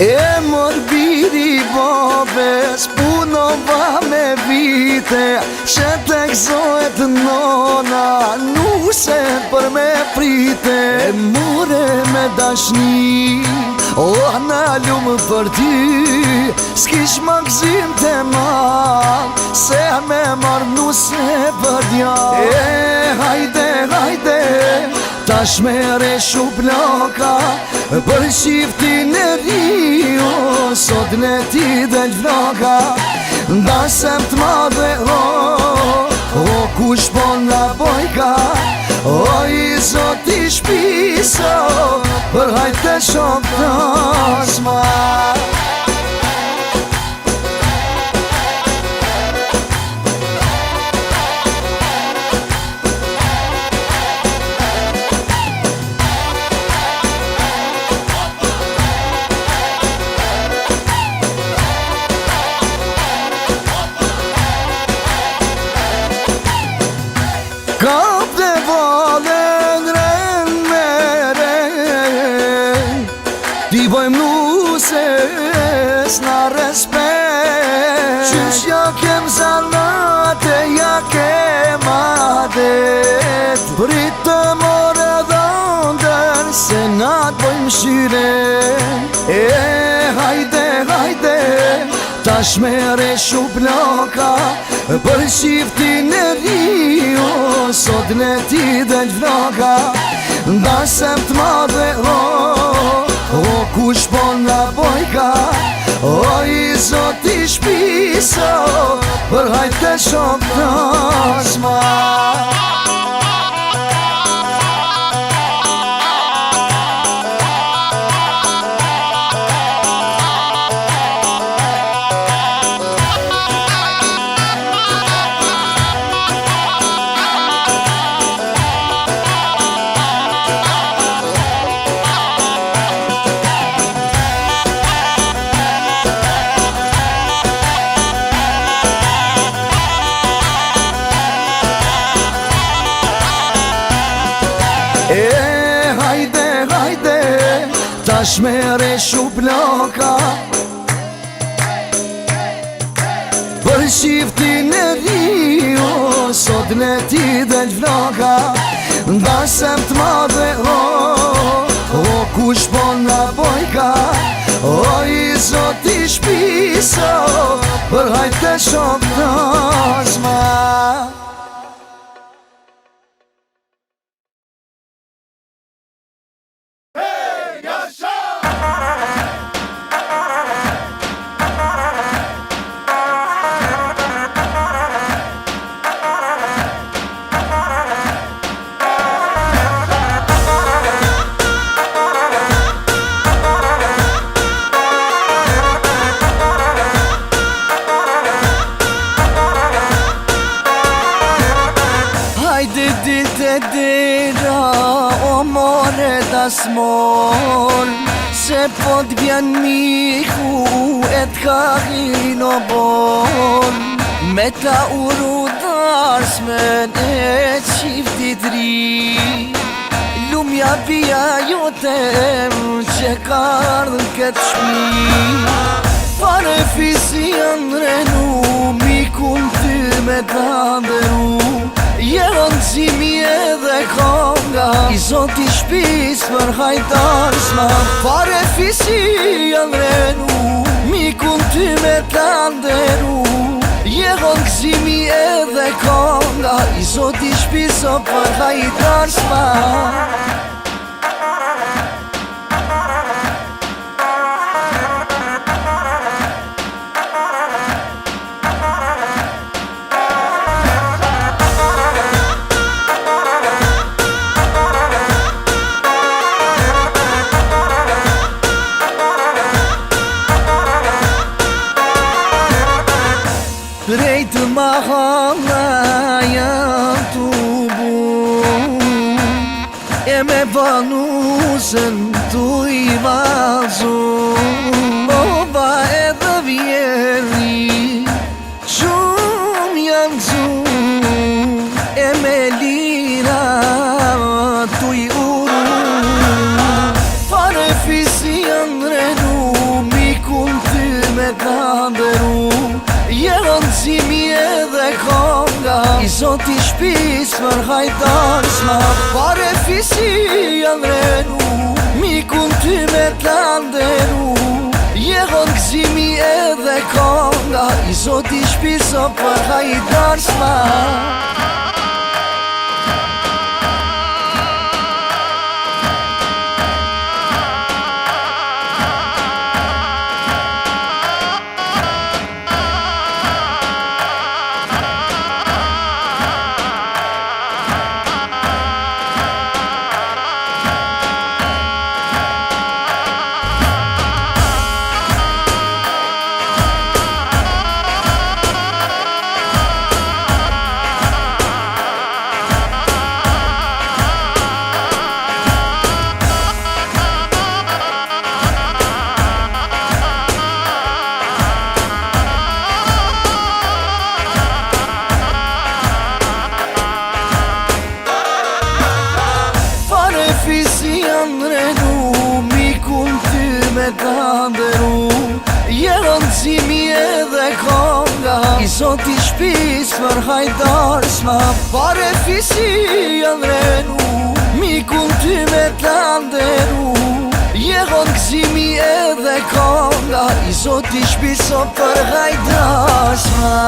E mor biri babes, punova me vite, që tek zohet nona, nuse për me prite. E more me dashni, o na lumë për ty, s'kish ma gzim të mal, se me marrë nuse për dja. E hajde, hajde, tash me reshu bloka, për shiftin e rio, sot në ti del vloga. Ndasem t'madhe, o kush po nga bojka, o i zot i shpiso, për hajte shok tasma. Kap dhe valen ren me ren, ti bojmë nuse s'na respekt. Qysh ja kem zanate, ja kem adet, prit të more dhondër, se na t'bojmë shiren. E hajde, hajde, tash me reshu bloka, për shiftin e rio, sot në ti del vloga. Ndasem t'madhe, o kush po nga bojka, o i zot i shpiso, për hajte shok tasma. E hajde, hajde, tash me reshu bloka, për shiftin e rio, sot në ti del vloga. Ndasem t'madhe, o kush po nga bojka, o i zot i shpiso, për hajte shok tasma. Dira, o more da smol, se po t'vjen miku e t'kahin o bon. Me ta uru darsmen e qiftit ri, lumja bia jotem që kardhën këtë shpi. Pare fisi janë renu, mikun ty me ta ndëru, jeron qimi edhe konga, i zot i shpis për hajtarsma. Pare fisi janë renu, mikun ty me ta ndëru, jeron qimi edhe konga, i zot i shpis për hajtarsma. Drejtë mahalla janë t'u bu, e me banusën t'u i valzu. Oba edhe vjeri, shumë janë t'u, e me lira t'u i uru. Pare fisi janë renu, zoti shpis për hajdar s'ma pare fisi janë renu mikun ty me t'landeru jehon gzimi edhe konga i zoti shpiso për hajdar s'ma mikun ty me t'landeru jeron zimi edhe konga i zoti shpis për hajdar s'ma pare fisi janë renu mikun ty me t'landeru jeron gzimi edhe konga i zoti shpiso për hajdar s'ma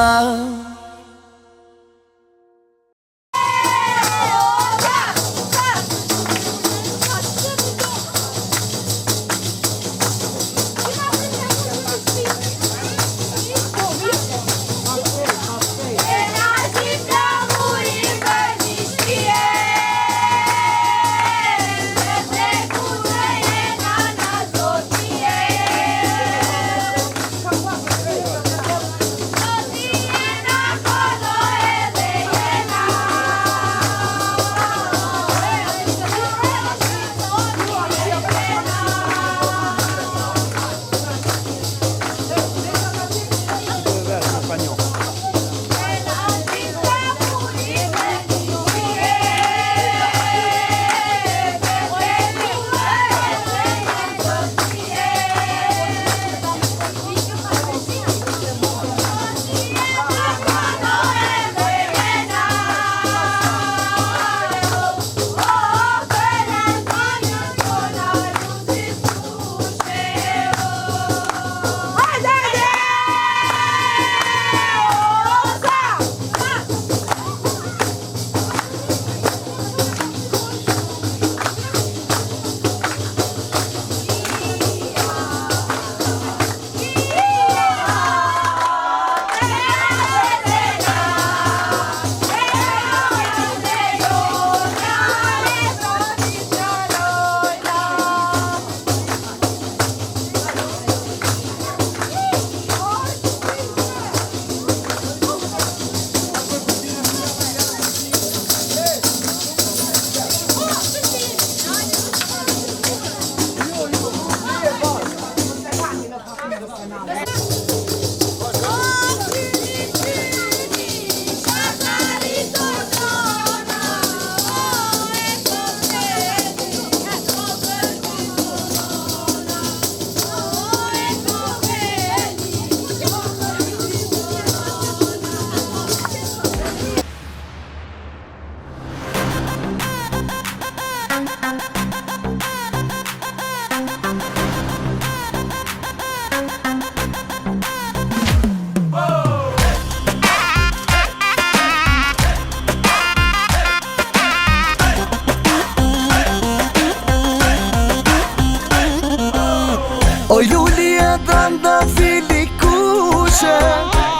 O luli e danda fili kushe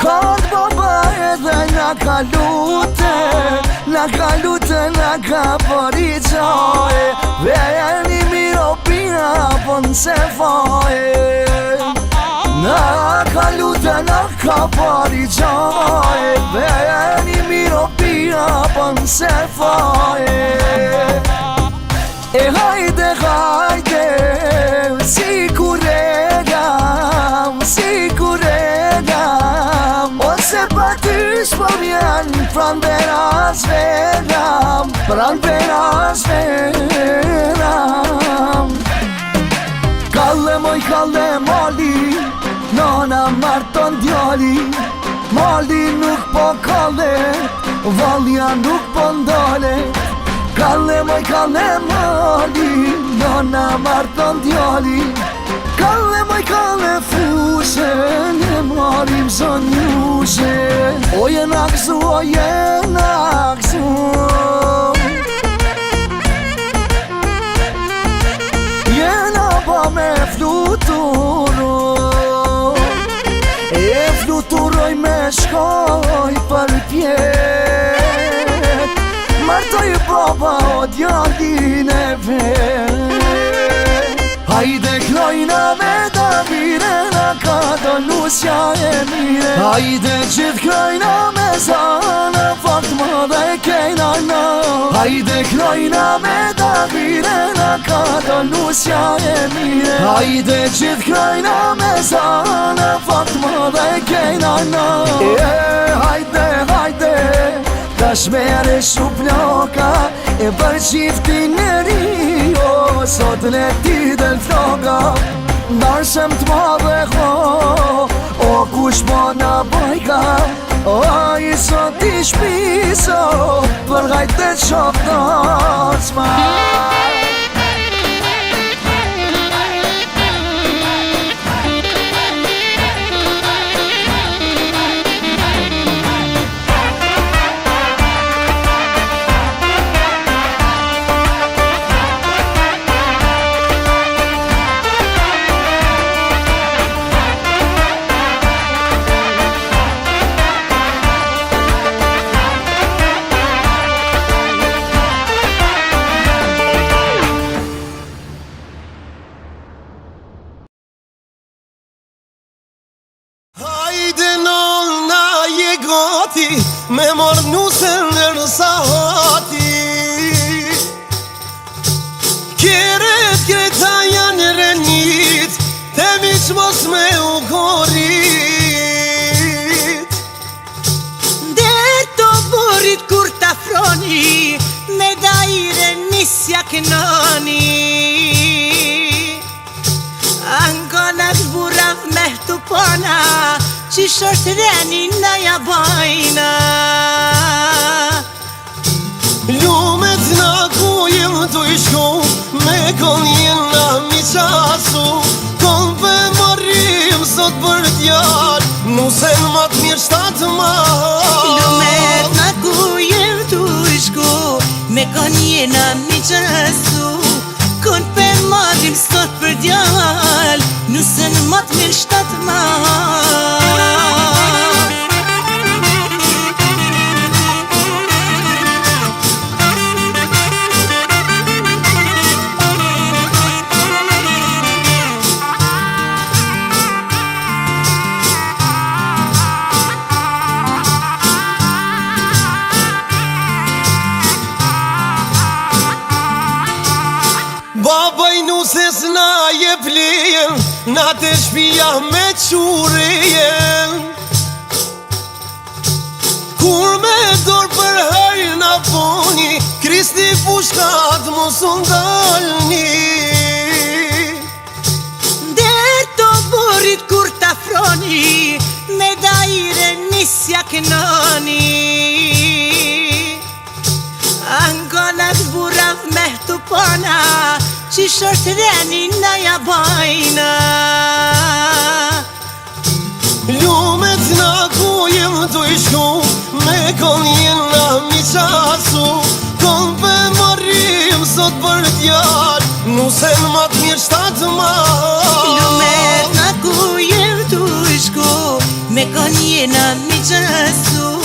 Kod baba edhe nga kalute Nga kalute nga ka poriqoje Vejeni miro pina pon se faje Nga kalute nga ka poriqoje Vejeni miro pina pon se faje E hajde hajde sikur Ose pa ty s'po vjen pran vera s'veram Pran vera s'veram Kalle moj kalle moli Nona marton djali Mali nuk po kalle, valja nuk po ndale. Kalle moj kalle mali, nona marton djali. Kalle moj kalle fuse, ne marim zon njuse. O jena gzu, o jena gzu. Jena pa me fluturu, e fluturoj me shkoj për pjet. Martoj baba o djallin e vet. Hajde klojna me davire, na ka do lusja e mire. Hajde gjithë klojna me zana, fakt më dhe kejna na. Hajde klojna me davire, na ka do lusja e mire. Hajde gjithë klojna me zana, fakt më dhe kejna na. Hajde, hajde, tash mere shu ploka, e për qiftin e rio, sot në ti del floka. Ndarshem t'madhe ho, o kush po na bajka. O i sot i shpiso, për gajte qoftas ma. Me mor nusën nërsa hati, keret kreta janë rënjit, te miq mos me u gorit. Der të burit kur t'afroni, me dajre nisja kënoni. Angonat burav me htu pona, që short reni na ja bajna. Lumet na ku jem të ishku, me kon jena mi qasu. Kon për morim sot për djall, nusen mat mirë shtatë mal. Lumet na ku jem të ishku, me kon jena mi qasu. Kon për morim sot për djall, nusen mat mirë shtatë mal. Baba i nuses na je plijen, na të shpia me qurien. Kur me dorë për hajë na poni, Kristi pushkat mos ndalni. Der të burit kur t'afroni, me dajre nisja kënoni. Angonat burav me htu pona, që short reni na ja bajna. Lumet na ku jem të ishku, me kon jena mi qasu. Kon për morim sot për djall, nusen mat mirë shtatë mal. Lumet na ku jem të ishku, me kon jena mi qasu.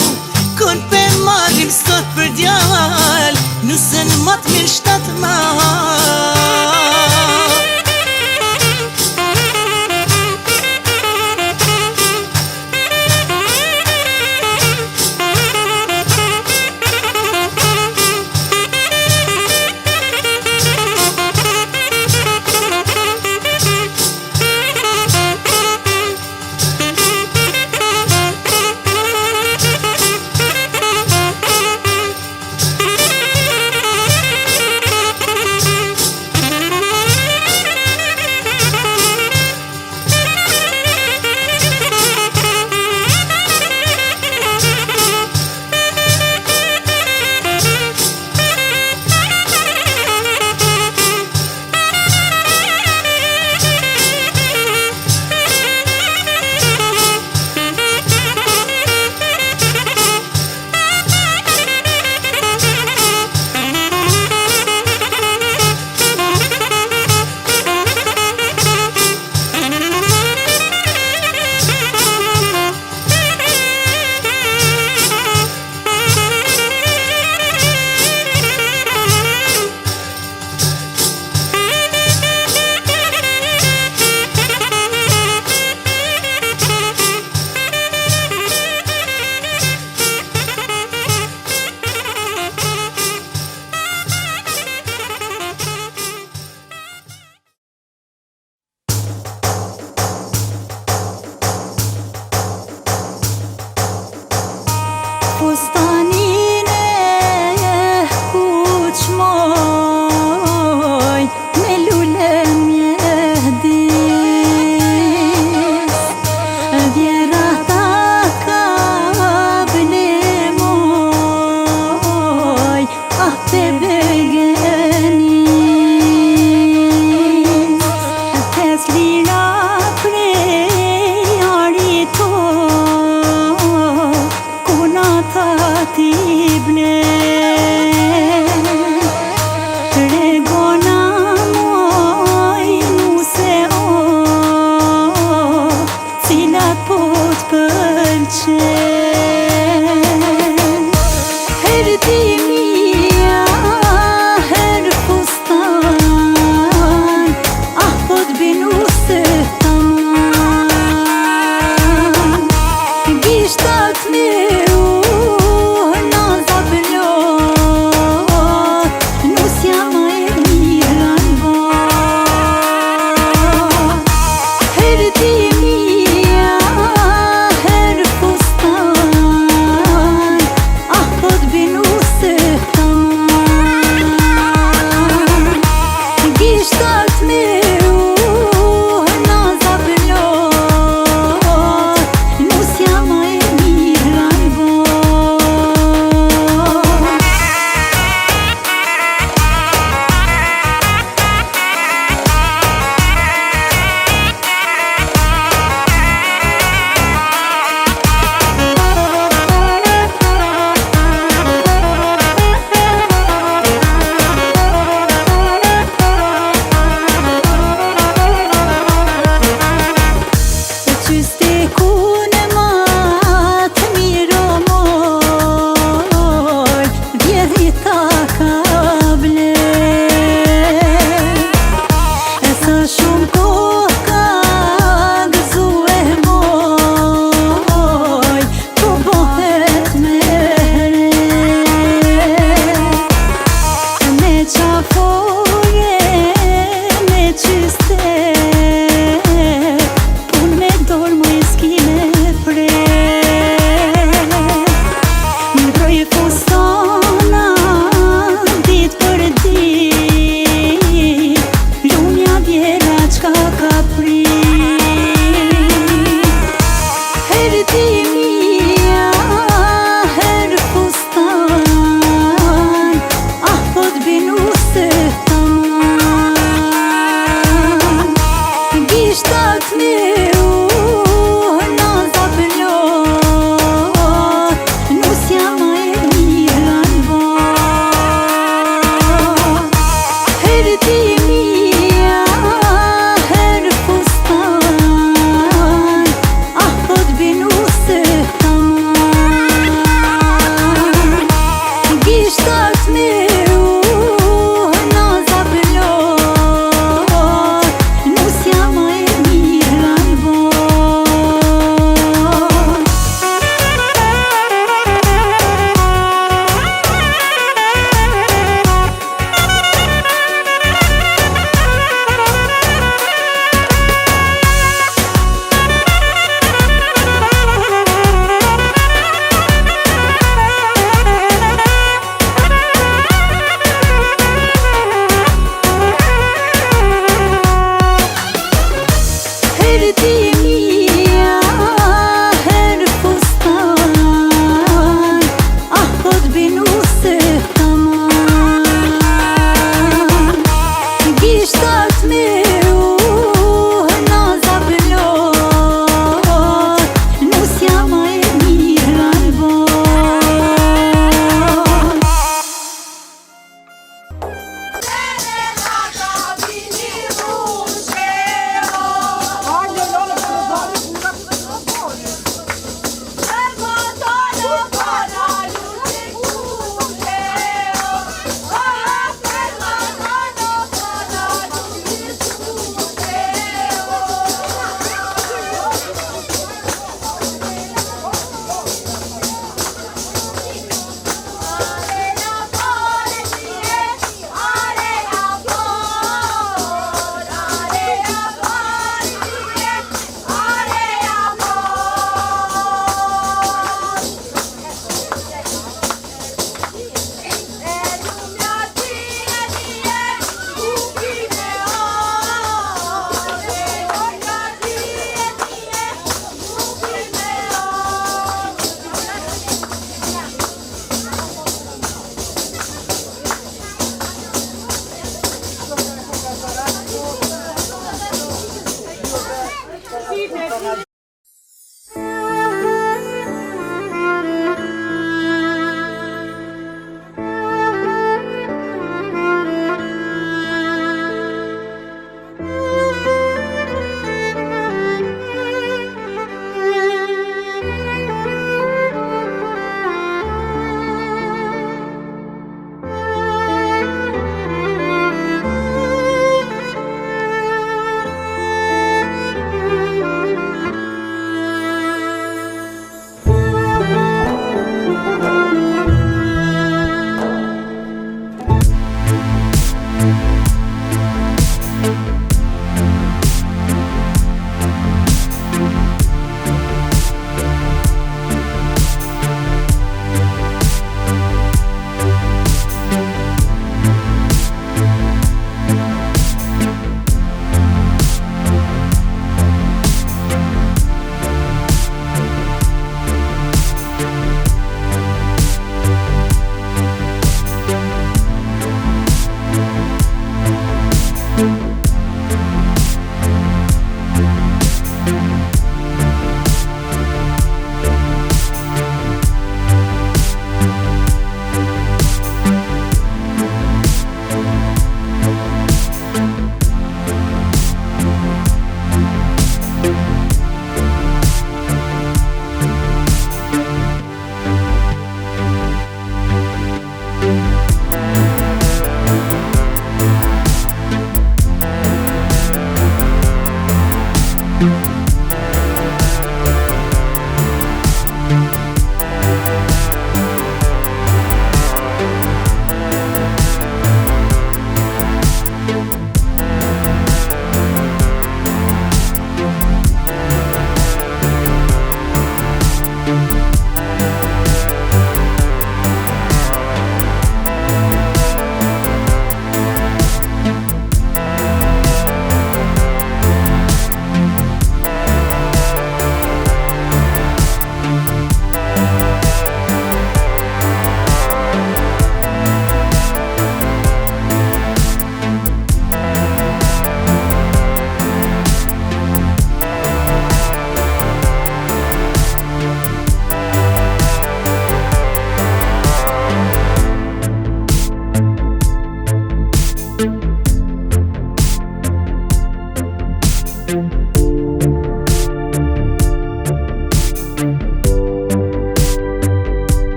Kon për morim sot për djall, nusen mat mirë shtatë mal. trafore me qiste, unë me dorë më iski me pre. Ndroj fustana dit për dit, lumja djera qka ka pri. Her dimia, her fustan, ah po t'binu se taman.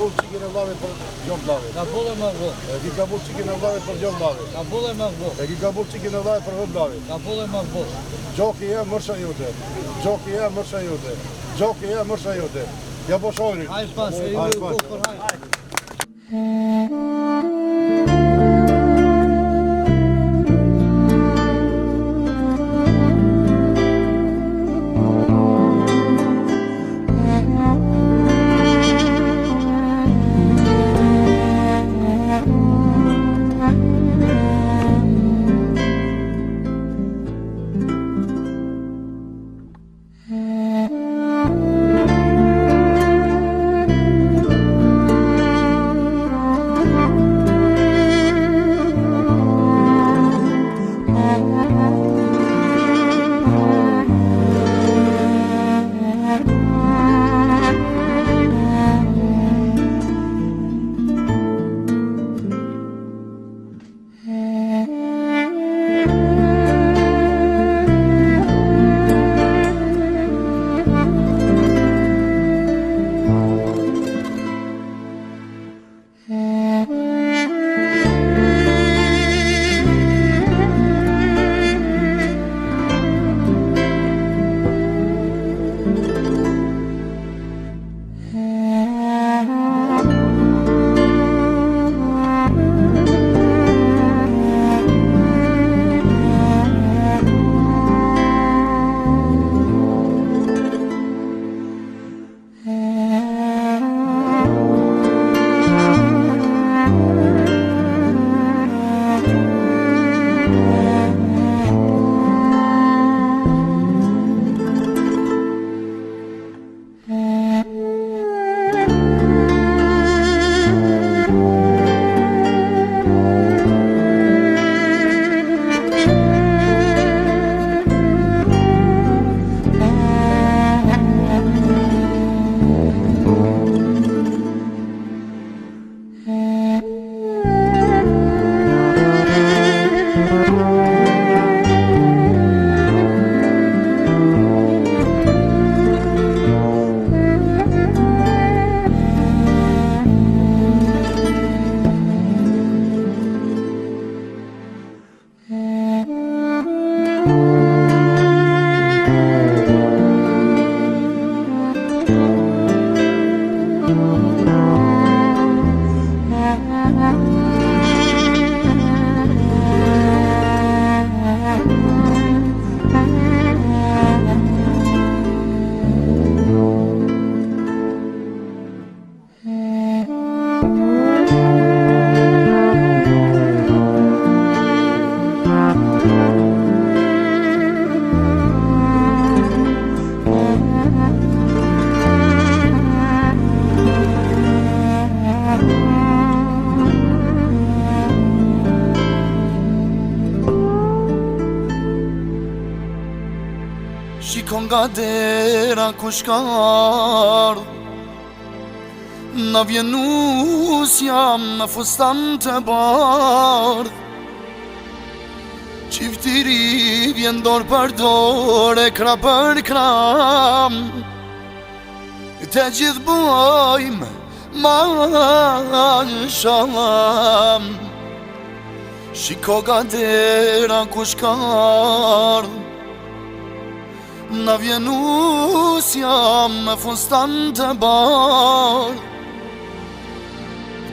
burë qikin e vllavit për gjon vllavit. Ka bolle me vë. E ki ka burë qikin e vllavit për gjon vllavit. Ka bolle me vë. E ki ka burë qikin e vllavit për hë vllavit. Ka bolle me vë. Gjoki e mërsha jote. Gjoki e mërsha jote. Gjoki e mërsha jote. Ja po shojrin. Hajt pas, e ju kufër hajt. Shikon nga dera ku shkar Na vjen usja me fustan të bardh Qiftiri vjen dorë për dorë, kra për kram Të gjithë bojmë mashallah Shiko nga dera ku shkar Na vjen usja me fustan të bardh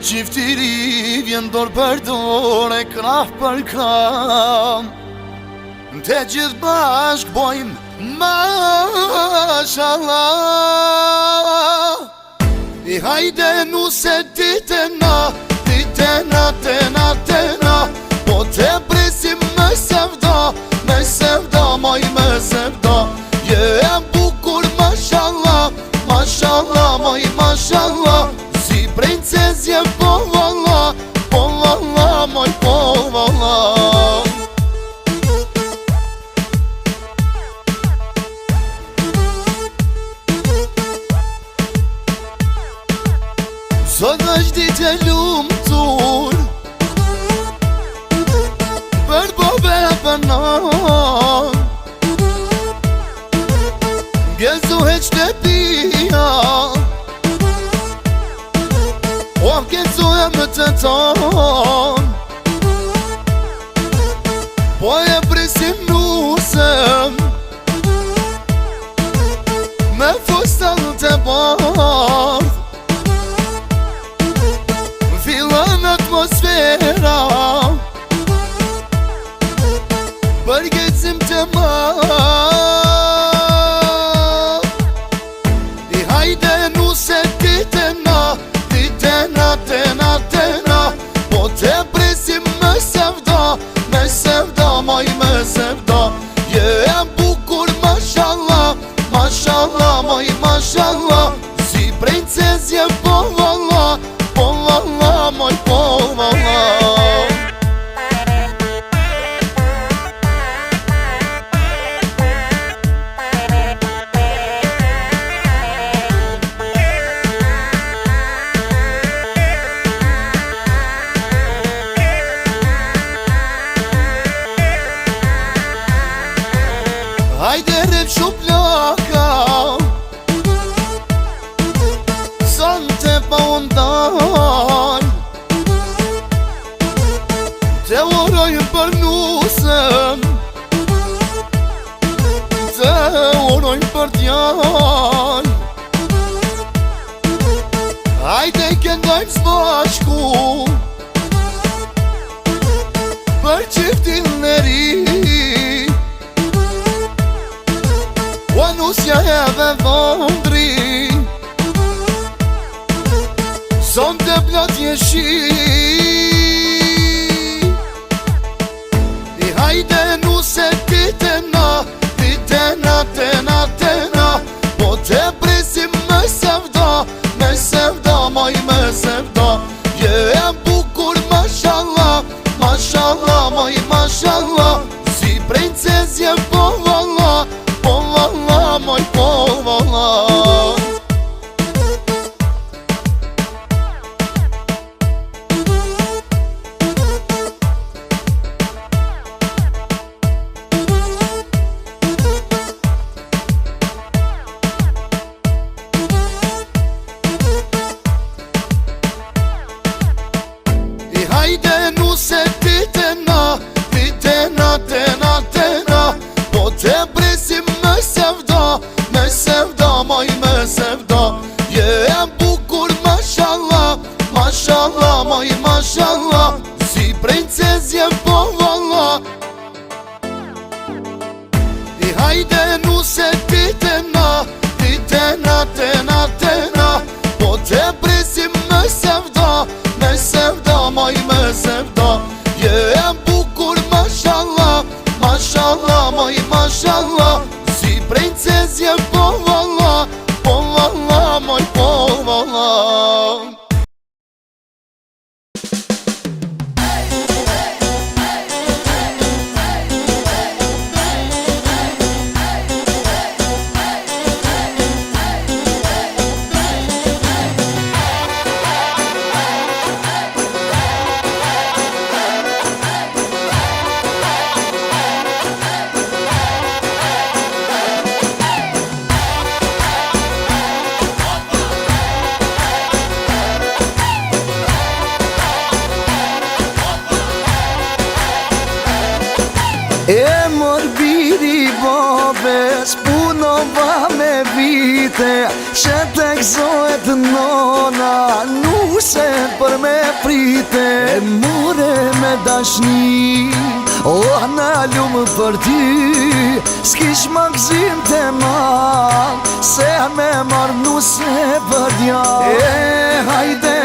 Qiftiri vjen dorë për dorë, krah për kram Të gjithë bashk bojmë mashallah I hajde nuse ditena, ditena, tena, tena Po te presim me sevda, moj me sevda Je e bukur mashallah, mashallah, moj mashallah Si princezje po valla, moj po valla Sot është ditë e lumtur Për bobe e për nan Gjezu heq të pia ton Po e presim nusëm Me fustan të bardh Fillon atmosfera Përgëtsim të marr I hajde nuse ditena Po te presim me sevda moj me sevda Je e bukur mashallah Mashallah moj mashallah Si princezje po valla moj po valla Hajde rep shu plaka Son te pa undan Te uroj për nusëm Te uroj për djan Hajde këndojmë s'bashku Për qiftin në ri O nusja edhe dhondri Son të plot jeshi I hajde nuse ditena Po te presim me sevda moj me sevda Je e bukur mashallah Mashallah moj mashallah Si princezje po valla moj po valla I hajde nuse ditena Po te presim me sevda moj me sevda Je e bukur mashallah Mashallah moj mashallah Si princezje po valla I hajde nuse ditena Po te presim me sevda moj me sevda Je e bukur mashallah Mashallah moj mashallah Si princezje po valla moj po valla E mor biri babes punova me vite Që të gëzohet nona nuse për me prite E mure me dashni O në lumë për ty S'kish më gzim të mal Se me marr nuse për djall E hajde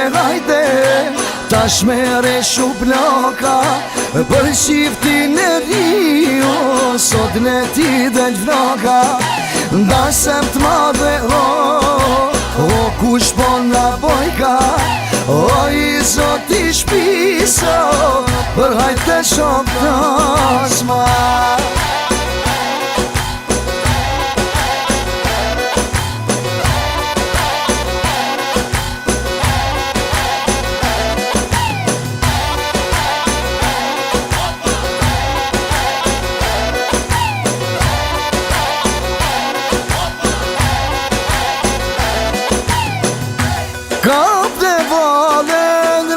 Tash me reshu bloka Për shiftin e rio Sot në ti del vloka Dasem t'madhe o kush po nga bojka O i zot i shpiso Për hajte shok tasma Kap dhe valen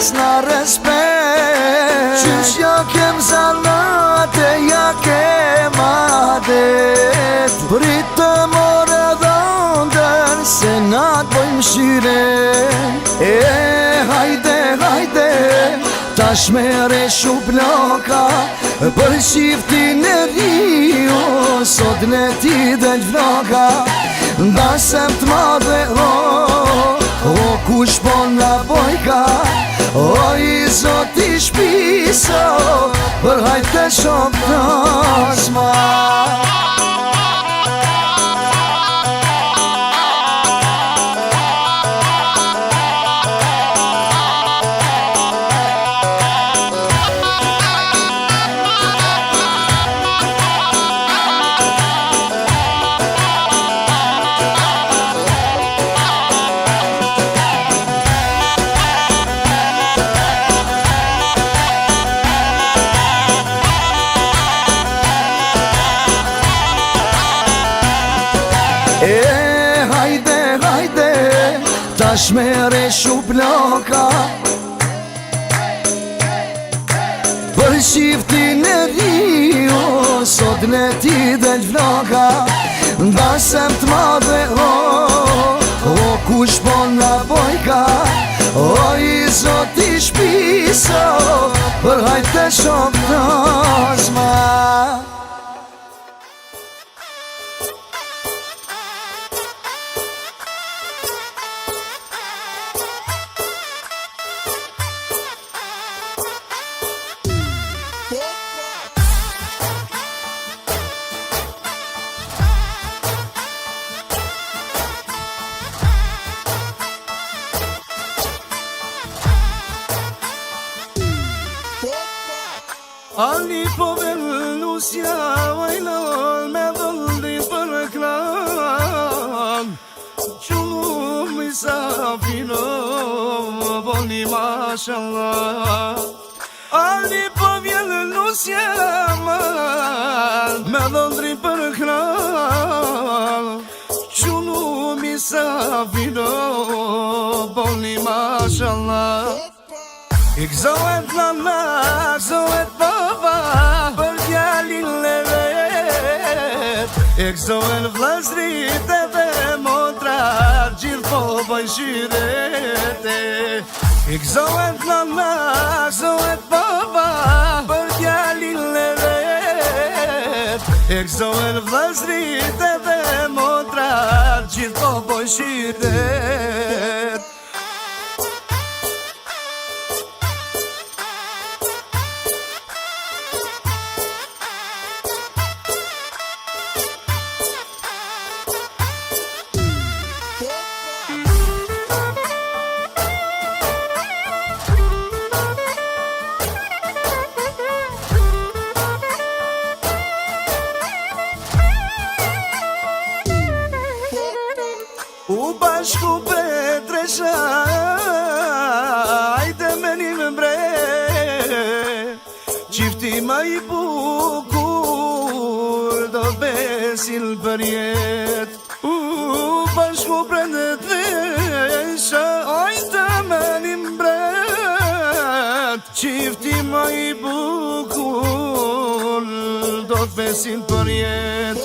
s'na respekt. Qysh ja kem zanate, ja kem adet. Prit të more dhondër, se na t'bojmë shire. Hajde, hajde, tash mere shu bloka, për shiftin e Rio, sot ne ti del vloga. Ndasem t'madhe, kush po nga bojka, i zot i shpiso, për hajte shok tasma. Hajde, hajde, tash mere shu bloka, për shiftin e Rio, sot ne ti del vloga. Ndasem t'madhe, kush po nga bojka, i zot i shpiso, për hajte shok tasma. Ali po vellusja vajlon me dhëndi për klan, Qullu misafino boni mashallah. Ali po vellusja me dhëndi për klan, Qullu misafino boni mashallah. Ik zohet nana, zohet baba, për djalin e vet. Ik zohet vllazrit edhe motrat, gjithë po bëjnë shyrete. Ik zohet nana, zohet baba, për djalin e vet. Ik zohet vllazrit edhe motrat, gjithë po bëjnë shyrete. U bashku Petresha, ajde menim bre, qifti ma i bukur do besil për jet. U bashku Petresha, ajde menim bre, qifti ma i bukur do besil për jet.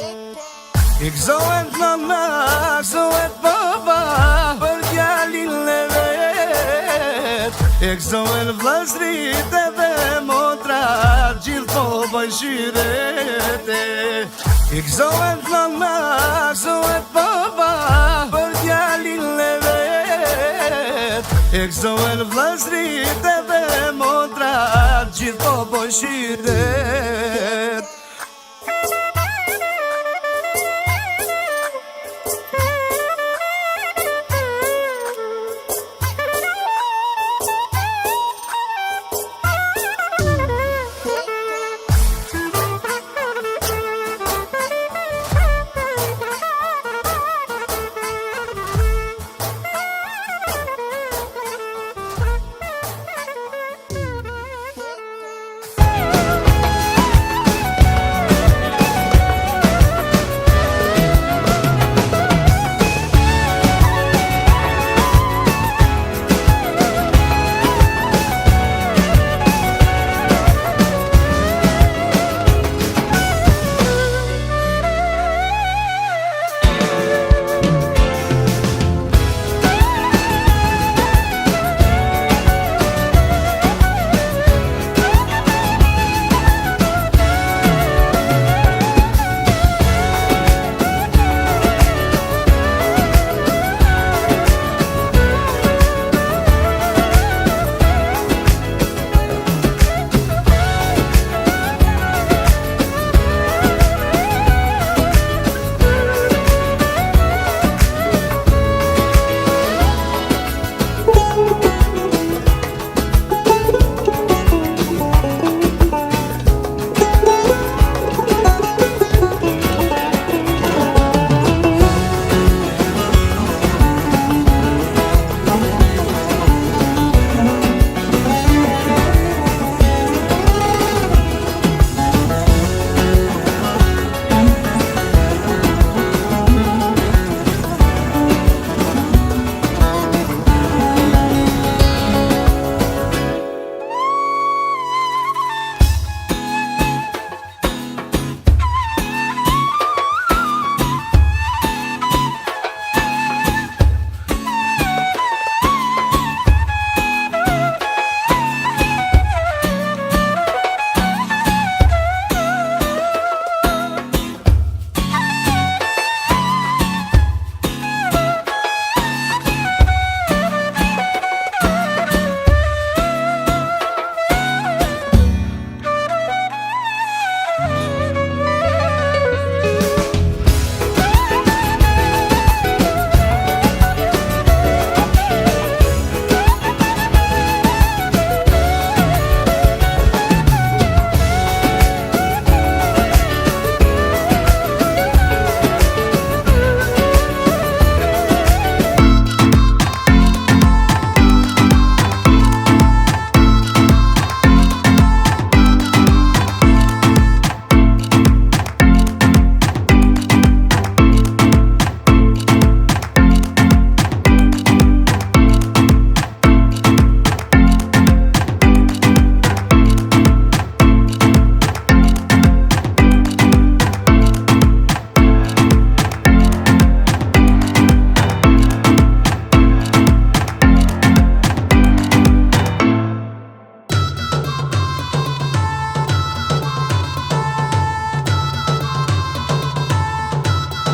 Ik zohet nana, zohet baba, për djalin e vet. Ik zohet vllazrit edhe motrat, gjithë po bëjnë shyrete. Ik zohet nana, zohet baba, për djalin e vet. Ik zohet vllazrit edhe motrat, gjithë po bëjnë shyrete.